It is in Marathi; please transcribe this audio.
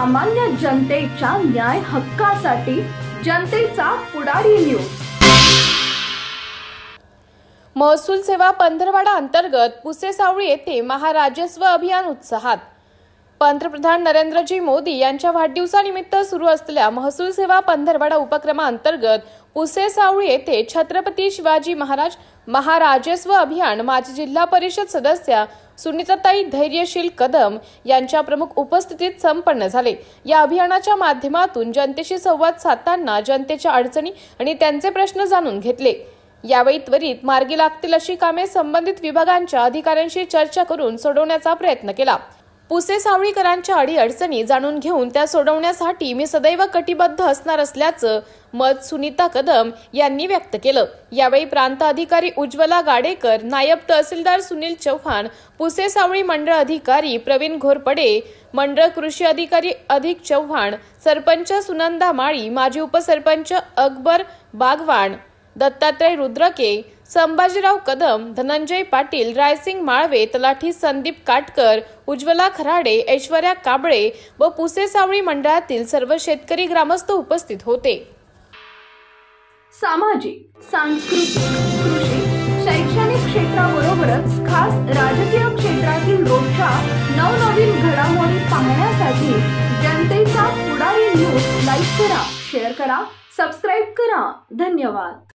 सामान्य जनतेच्या न्याय हक्कासाठी जनतेचा पुढारी न्यूज। महसूल सेवा पंधरवडा अंतर्गत पुसेसावळी येथे महाराजस्व अभियान उत्साहात। पंतप्रधान नरेंद्रजी मोदी यांच्या वाढदिवसानिमित्त सुरू असलेल्या महसूल सेवा पंधरवडा उपक्रमाअंतर्गत पुसेसावळी येथे छत्रपती शिवाजी महाराज महाराजस्व अभियान माजी जिल्हा परिषद सदस्य सुनीताताई धैर्यशील कदम यांच्या प्रमुख उपस्थितीत संपन्न झाले। या अभियानाच्या माध्यमातून जनतेशी संवाद साधताना जनतेच्या अडचणी आणि त्यांचे प्रश्न जाणून घेतले। यावेळी त्वरित मार्गी लागतील अशी कामे संबंधित विभागांच्या अधिकाऱ्यांशी चर्चा करून सोडवण्याचा प्रयत्न केला। पुसेसावळीकरांच्या अडीअडचणी जाणून घेऊन त्या सोडवण्यासाठी मी सदैव कटिबद्ध असणार असल्याचं मत सुनीता कदम यांनी व्यक्त केलं। यावेळी प्रांत अधिकारी उज्ज्वला गाडेकर, नायब तहसीलदार सुनील चव्हाण, पुसेसावळी मंडळ अधिकारी प्रवीण घोरपडे, मंडळ कृषी अधिकारी अधिक चव्हाण, सरपंच सुनंदा माळी, माजी उपसरपंच अकबर बागवान, दत्तात्रय रुद्रके, संभाजीराव कदम, धनंजय पाटील, रायसिंग माळवे, तलाठी संदीप काटकर, उज्ज्वला खराडे, ऐश्वर्या काबळे व पुसेसावळी मंडळातील सर्व शेतकरी ग्रामस्थ उपस्थित होते। सामाजिक, सांस्कृतिक, कृषी, शैक्षणिक क्षेत्राबरोबरच खास राजकीय क्षेत्रातील रोजच्या नवनवीन घडामोडी पाहण्यासाठी जनतेचा पुढारी न्यूज लाईक करा, शेअर करा, सबस्क्राइब करा। धन्यवाद।